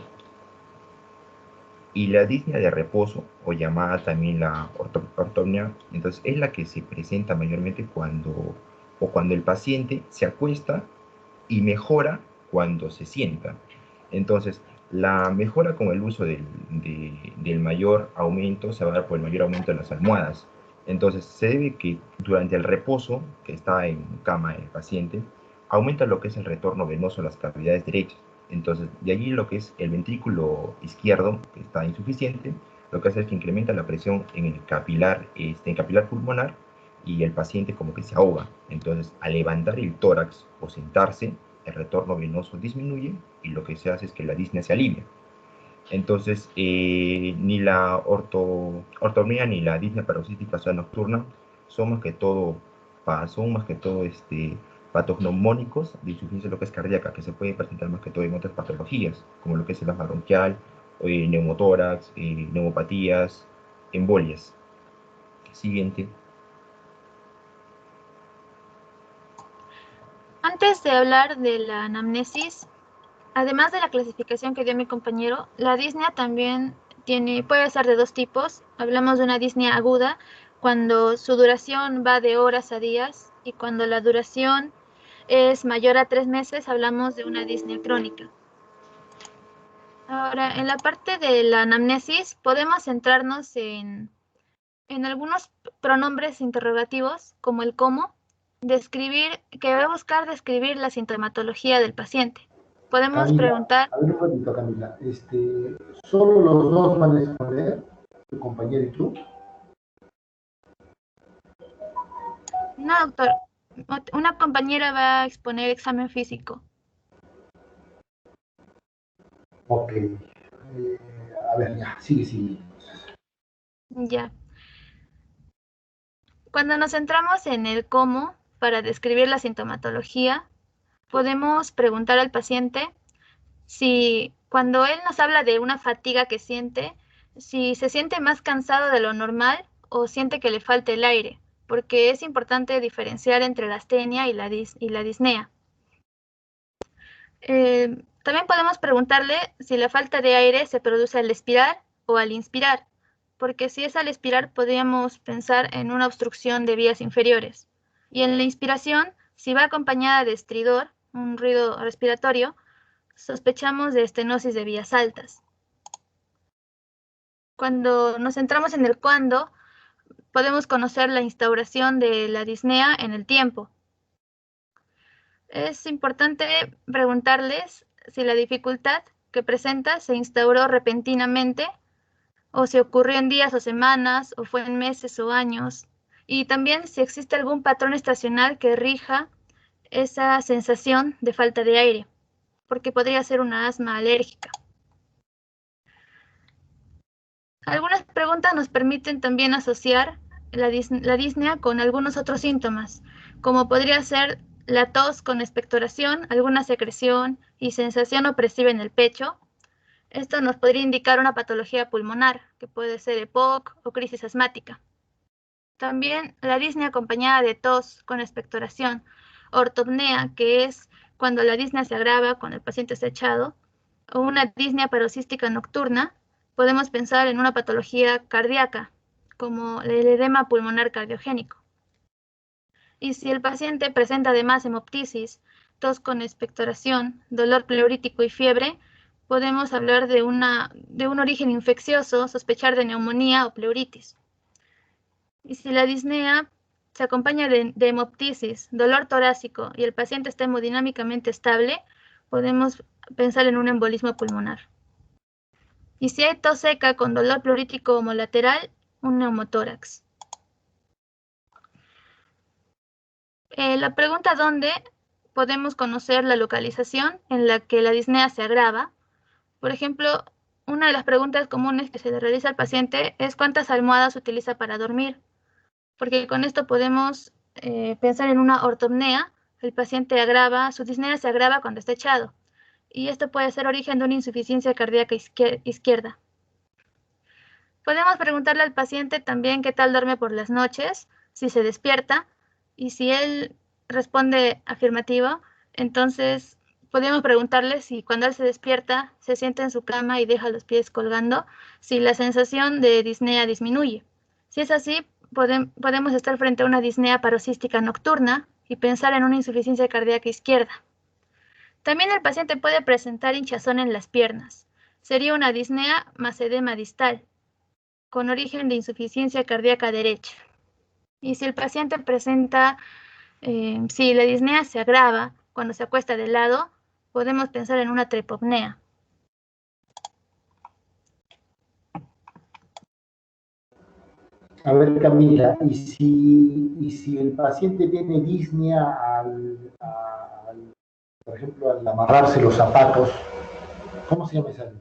Y la disnea de reposo, o llamada también la ortopnea, entonces es la que se presenta mayormente cuando el paciente se acuesta y mejora cuando se sienta. Entonces, la mejora con el uso del mayor aumento se va a dar por el mayor aumento de las almohadas. Entonces, se debe que durante el reposo que está en cama el paciente, aumenta lo que es el retorno venoso a las cavidades derechas. Entonces, de allí lo que es el ventrículo izquierdo, que está insuficiente, lo que hace es que incrementa la presión en el capilar pulmonar y el paciente como que se ahoga. Entonces, al levantar el tórax o sentarse, el retorno venoso disminuye y lo que se hace es que la disnea se alivia. Entonces, ni la ortopnea ni la disnea paroxística nocturna son más que todo patognomónicos de insuficiencia lo que es cardíaca, que se pueden presentar más que todo en otras patologías, como lo que es el asma bronquial, neumotórax, neumopatías, embolias. Siguiente. Antes de hablar de la anamnesis, además de la clasificación que dio mi compañero, la disnea también puede ser de 2 tipos. Hablamos de una disnea aguda, cuando su duración va de horas a días, y cuando la duración es mayor a 3 meses, hablamos de una disnea crónica. Ahora, en la parte de la anamnesis, podemos centrarnos en algunos pronombres interrogativos, como el cómo, que va a buscar describir la sintomatología del paciente. Podemos Camila, preguntar... A ver un ratito, Camila. ¿Solo los dos van a responder, tu compañero y tú? No, doctor. Una compañera va a exponer examen físico. Ok. A ver, ya, sigue. Ya. Cuando nos centramos en el cómo, para describir la sintomatología, podemos preguntar al paciente si, cuando él nos habla de una fatiga que siente, si se siente más cansado de lo normal o siente que le falta el aire, porque es importante diferenciar entre la astenia y la disnea. También podemos preguntarle si la falta de aire se produce al expirar o al inspirar, porque si es al expirar podríamos pensar en una obstrucción de vías inferiores. Y en la inspiración, si va acompañada de estridor, un ruido respiratorio, sospechamos de estenosis de vías altas. Cuando nos centramos en el cuándo, podemos conocer la instauración de la disnea en el tiempo. Es importante preguntarles si la dificultad que presenta se instauró repentinamente o si ocurrió en días o semanas o fue en meses o años. Y también si existe algún patrón estacional que rija esa sensación de falta de aire, porque podría ser una asma alérgica. Algunas preguntas nos permiten también asociar la disnea con algunos otros síntomas, como podría ser la tos con expectoración, alguna secreción y sensación opresiva en el pecho. Esto nos podría indicar una patología pulmonar, que puede ser EPOC o crisis asmática. También la disnea acompañada de tos con expectoración, ortopnea, que es cuando la disnea se agrava cuando el paciente está echado, o una disnea paroxística nocturna, podemos pensar en una patología cardíaca, como el edema pulmonar cardiogénico. Y si el paciente presenta además hemoptisis, tos con expectoración, dolor pleurítico y fiebre, podemos hablar de un origen infeccioso, sospechar de neumonía o pleuritis. Y si la disnea se acompaña de hemoptisis, dolor torácico y el paciente está hemodinámicamente estable, podemos pensar en un embolismo pulmonar. Y si hay tos seca con dolor pleurítico homolateral, un neumotórax. La pregunta ¿dónde? Podemos conocer la localización en la que la disnea se agrava. Por ejemplo, una de las preguntas comunes que se le realiza al paciente es ¿cuántas almohadas utiliza para dormir? Porque con esto podemos pensar en una ortopnea. El paciente su disnea se agrava cuando está echado. Y esto puede ser origen de una insuficiencia cardíaca izquierda. Podemos preguntarle al paciente también qué tal duerme por las noches, si se despierta, y si él responde afirmativo, entonces podemos preguntarle si cuando él se despierta, se sienta en su cama y deja los pies colgando, si la sensación de disnea disminuye. Si es así, podemos estar frente a una disnea paroxística nocturna y pensar en una insuficiencia cardíaca izquierda. También el paciente puede presentar hinchazón en las piernas. Sería una disnea más edema distal, con origen de insuficiencia cardíaca derecha. Y si el paciente presenta, si la disnea se agrava cuando se acuesta de lado, podemos pensar en una tripopnea. A ver, Camila, ¿y si el paciente tiene disnea por ejemplo, al amarrarse los zapatos, ¿cómo se llama esa?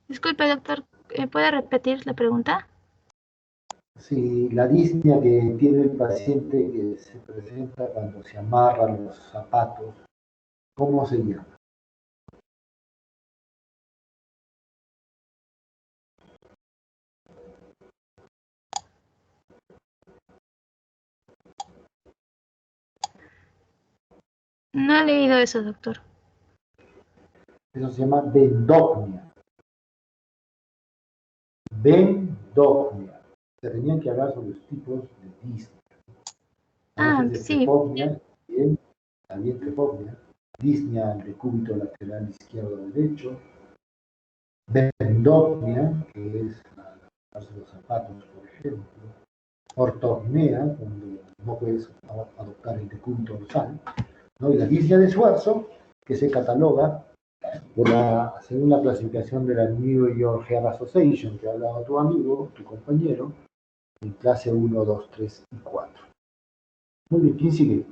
Disculpe, doctor, ¿puede repetir la pregunta? Sí, la disnea que tiene el paciente que se presenta cuando se amarran los zapatos, ¿cómo se llama? No he leído eso, doctor. Eso se llama vendopnia. Vendopnia. Se tenían que hablar sobre los tipos de disnea. Sí. Trepopnia, también trepopnia, disnea al decúbito lateral izquierdo o derecho, vendopnia, que es lavarse los zapatos, por ejemplo, ortopnea, cuando no puedes adoptar el decúbito dorsal, ¿no? Y la disnea de esfuerzo, que se cataloga según la clasificación de la New York Heart Association, que ha hablado tu amigo, tu compañero, en clase 1, 2, 3 y 4. Muy bien, ¿quién sigue?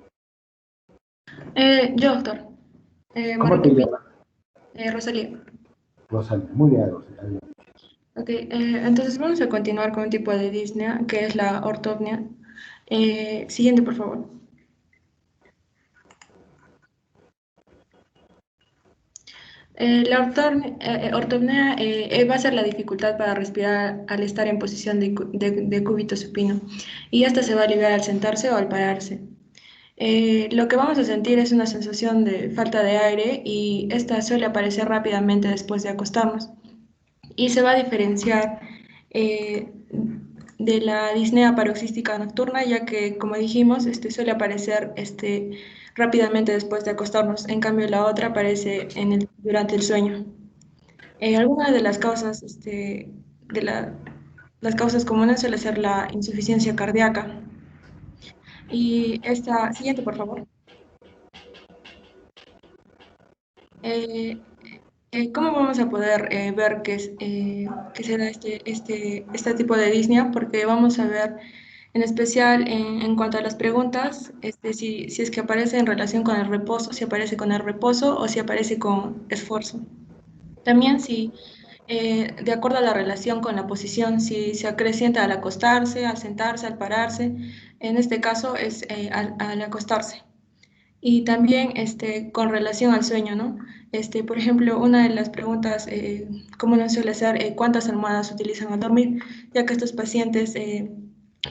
Yo, doctor. ¿Cómo te llamas? Rosalía. Rosalía, muy bien, Rosalía. Ok, entonces vamos a continuar con un tipo de disnea, que es la ortopnea. Siguiente, por favor. La ortopnea va a ser la dificultad para respirar al estar en posición de cúbito supino, y esta se va a aliviar al sentarse o al pararse. Lo que vamos a sentir es una sensación de falta de aire, y esta suele aparecer rápidamente después de acostarnos, y se va a diferenciar de la disnea paroxística nocturna, ya que, como dijimos, suele aparecer rápidamente después de acostarnos. En cambio, la otra aparece durante el sueño. Algunas de las causas, las causas comunes suele ser la insuficiencia cardíaca. Y esta, siguiente, por favor. ¿Cómo vamos a poder ver que se da este tipo de disnea? Porque vamos a ver en especial en cuanto a las preguntas, si es que aparece en relación con el reposo, si aparece con el reposo o si aparece con esfuerzo. También si, de acuerdo a la relación con la posición, si se acrecienta al acostarse, al sentarse, al pararse. En este caso es al acostarse. Y también con relación al sueño, ¿no? Por ejemplo, una de las preguntas comunes suele ser ¿cuántas almohadas utilizan al dormir? Ya que estos pacientes,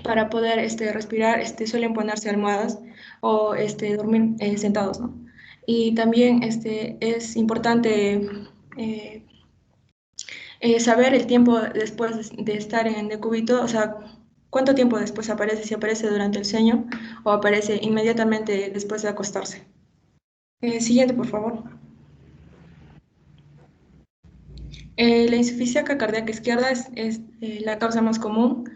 para poder respirar, suelen ponerse almohadas o dormir sentados, ¿no? Y también es importante saber el tiempo después de estar en decúbito, o sea, cuánto tiempo después aparece, si aparece durante el sueño o aparece inmediatamente después de acostarse. Siguiente, por favor. La insuficiencia cardíaca izquierda es la causa más común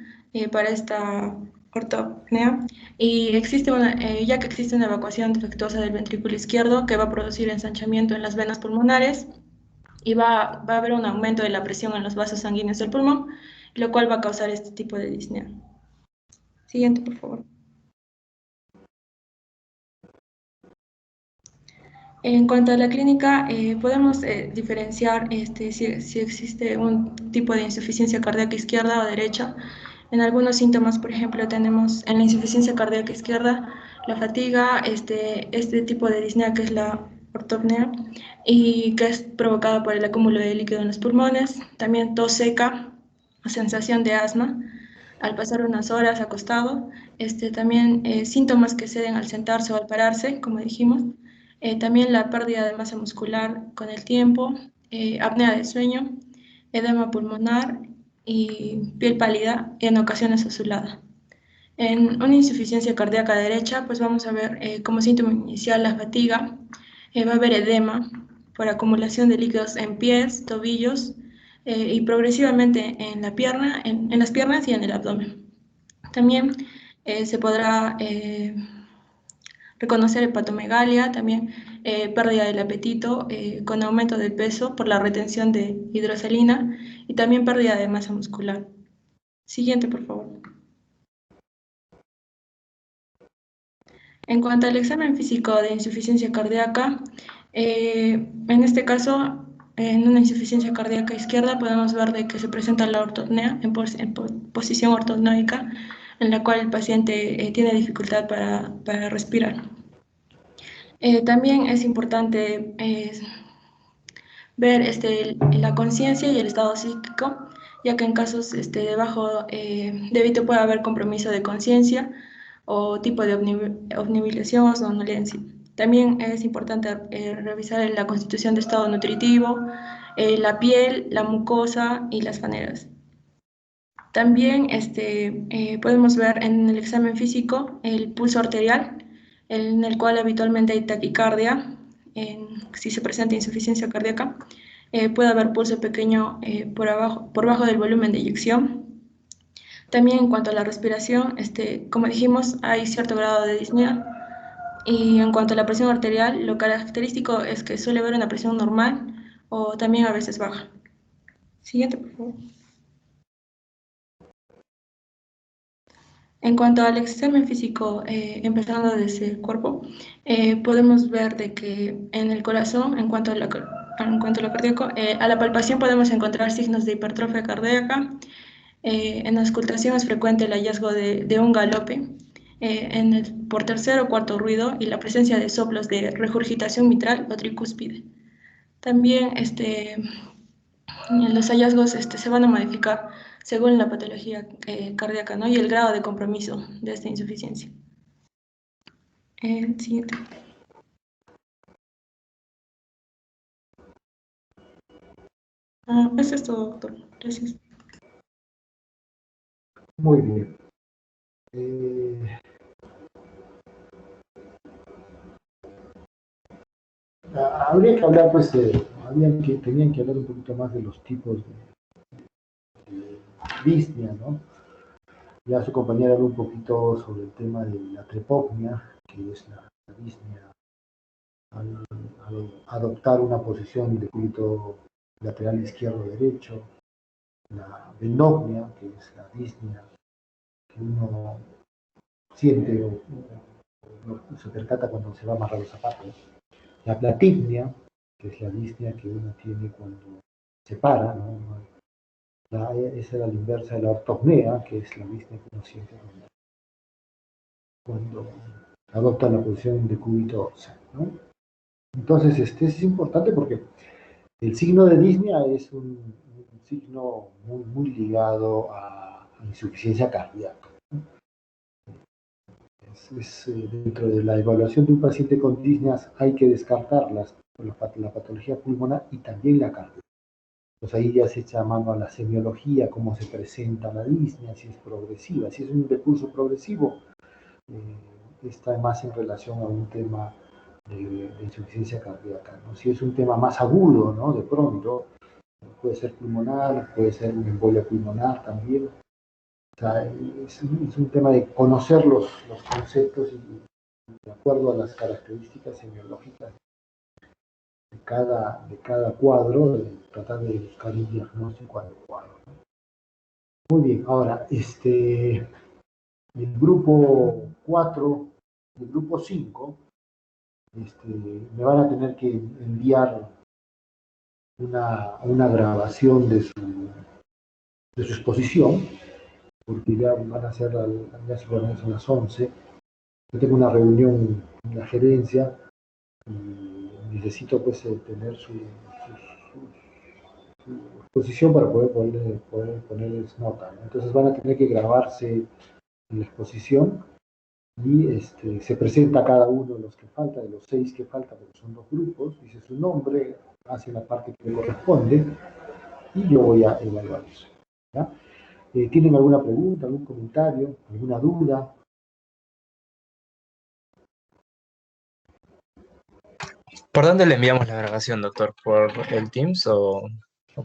para esta ortopnea, y ya que existe una evacuación defectuosa del ventrículo izquierdo que va a producir ensanchamiento en las venas pulmonares, y va a haber un aumento de la presión en los vasos sanguíneos del pulmón, lo cual va a causar este tipo de disnea. Siguiente, por favor. En cuanto a la clínica, podemos diferenciar si existe un tipo de insuficiencia cardíaca izquierda o derecha. En algunos síntomas, por ejemplo, tenemos en la insuficiencia cardíaca izquierda la fatiga, este tipo de disnea que es la ortopnea, y que es provocada por el acúmulo de líquido en los pulmones. También tos seca o sensación de asma al pasar unas horas acostado. También síntomas que se den al sentarse o al pararse, como dijimos. También la pérdida de masa muscular con el tiempo, apnea del sueño, edema pulmonar y piel pálida y en ocasiones azulada. En una insuficiencia cardíaca derecha, pues vamos a ver como síntoma inicial la fatiga, va a haber edema por acumulación de líquidos en pies, tobillos y progresivamente en las piernas y en el abdomen. También se podrá reconocer hepatomegalia, también pérdida del apetito con aumento del peso por la retención de hidrosalina, y también pérdida de masa muscular. Siguiente, por favor. En cuanto al examen físico de insuficiencia cardíaca, en este caso, en una insuficiencia cardíaca izquierda podemos ver de que se presenta la ortopnea en posición ortognática, en la cual el paciente tiene dificultad para respirar. También es importante ver la conciencia y el estado psíquico, ya que en casos de bajo débito puede haber compromiso de conciencia o tipo de obnubilación o somnolencia. También es importante revisar la constitución de estado nutritivo, la piel, la mucosa y las faneras. También podemos ver en el examen físico el pulso arterial, en el cual habitualmente hay taquicardia. Si se presenta insuficiencia cardíaca, puede haber pulso pequeño por bajo del volumen de eyección. También en cuanto a la respiración, como dijimos, hay cierto grado de disnea. Y en cuanto a la presión arterial, lo característico es que suele haber una presión normal o también a veces baja. Siguiente, por favor. En cuanto al examen físico, empezando desde el cuerpo, podemos ver de que en el corazón, en cuanto a lo cardíaco, a la palpación podemos encontrar signos de hipertrofia cardíaca. En la auscultación es frecuente el hallazgo de un galope por tercer o cuarto ruido, y la presencia de soplos de regurgitación mitral o tricúspide. También los hallazgos se van a modificar según la patología cardíaca, ¿no? Y el grado de compromiso de esta insuficiencia. Siguiente. Eso es todo, doctor. Gracias. Muy bien. Habría que hablar, pues, tenían que hablar un poquito más de los tipos de disnea, ¿no? Ya su compañera habló un poquito sobre el tema de la trepopnia, que es la disnea al adoptar una posición de decúbito lateral izquierdo-derecho, la venopnia, que es la disnea que uno siente o se percata cuando se va a amarrar los zapatos, la platipnia, que es la disnea que uno tiene cuando se para, ¿no? Esa era la inversa de la ortopnea, que es la disnea que uno siente cuando adopta la posición de decúbito óseo, ¿no? Entonces, es importante porque el signo de disnea es un signo muy ligado a insuficiencia cardíaca. Dentro de la evaluación de un paciente con disneas hay que descartar la patología pulmonar y también la cardíaca. Pues ahí ya se echa mano a la semiología, cómo se presenta la disnea, si es progresiva. Si es un decurso progresivo, está más en relación a un tema de insuficiencia cardíaca, ¿no? Si es un tema más agudo, ¿no? De pronto, puede ser pulmonar, puede ser una embolia pulmonar también. O sea, es un tema de conocer los conceptos y de acuerdo a las características semiológicas de cada cuadro, tratar de buscar un diagnóstico adecuado, ¿no? Muy bien, ahora, el grupo 4, el grupo 5, me van a tener que enviar una grabación de su exposición, porque ya van a ser, ya se son las 11. Yo tengo una reunión en la gerencia y necesito pues tener su exposición para poder ponerles nota, ¿no? Entonces van a tener que grabarse en la exposición y se presenta a cada uno de los que falta, de los 6 que faltan, porque son 2 grupos, dice su nombre, hace la parte que le corresponde y yo voy a evaluar eso, ¿ya? ¿Tienen alguna pregunta, algún comentario, alguna duda? ¿Por dónde le enviamos la grabación, doctor? ¿Por el Teams o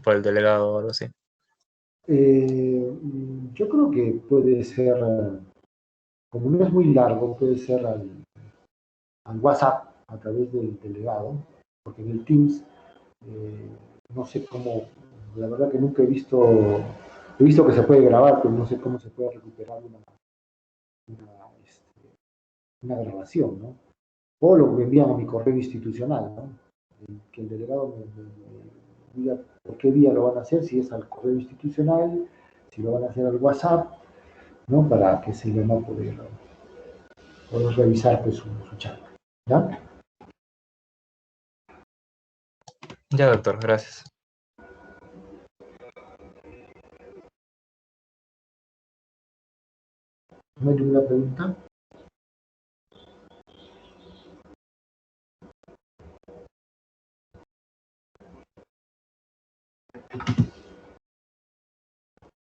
por el delegado o algo así? Yo creo que puede ser, como no es muy largo, puede ser al WhatsApp a través del delegado, porque en el Teams no sé cómo, la verdad que nunca he visto que se puede grabar, pero no sé cómo se puede recuperar una grabación, ¿no? O lo me envían a mi correo institucional, ¿no? Que el delegado me diga por qué día lo van a hacer, si es al correo institucional, si lo van a hacer al WhatsApp, ¿no? Para que se le va a poder revisar pues, su charla, ¿ya? Ya, doctor, gracias. ¿No hay ninguna pregunta?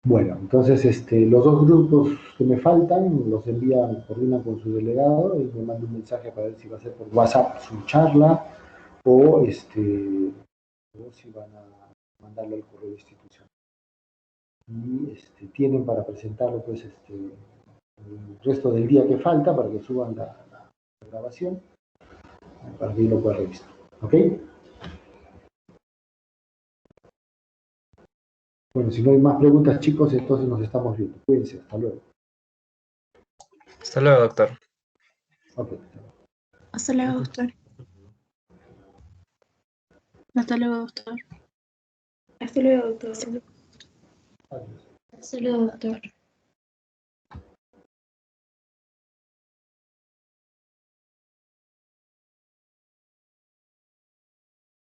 Bueno, entonces los 2 grupos que me faltan los coordinan con su delegado y me manda un mensaje para ver si va a ser por WhatsApp su charla o si van a mandarlo al correo institucional. Y tienen para presentarlo pues el resto del día que falta para que suban la grabación para que yo lo pueda revisar. ¿Ok? Bueno, si no hay más preguntas, chicos, entonces nos estamos viendo. Cuídense, hasta luego. Hasta luego, doctor. Ok. Hasta luego, doctor. Hasta luego, doctor. Hasta luego, doctor. Adiós. Hasta luego, doctor.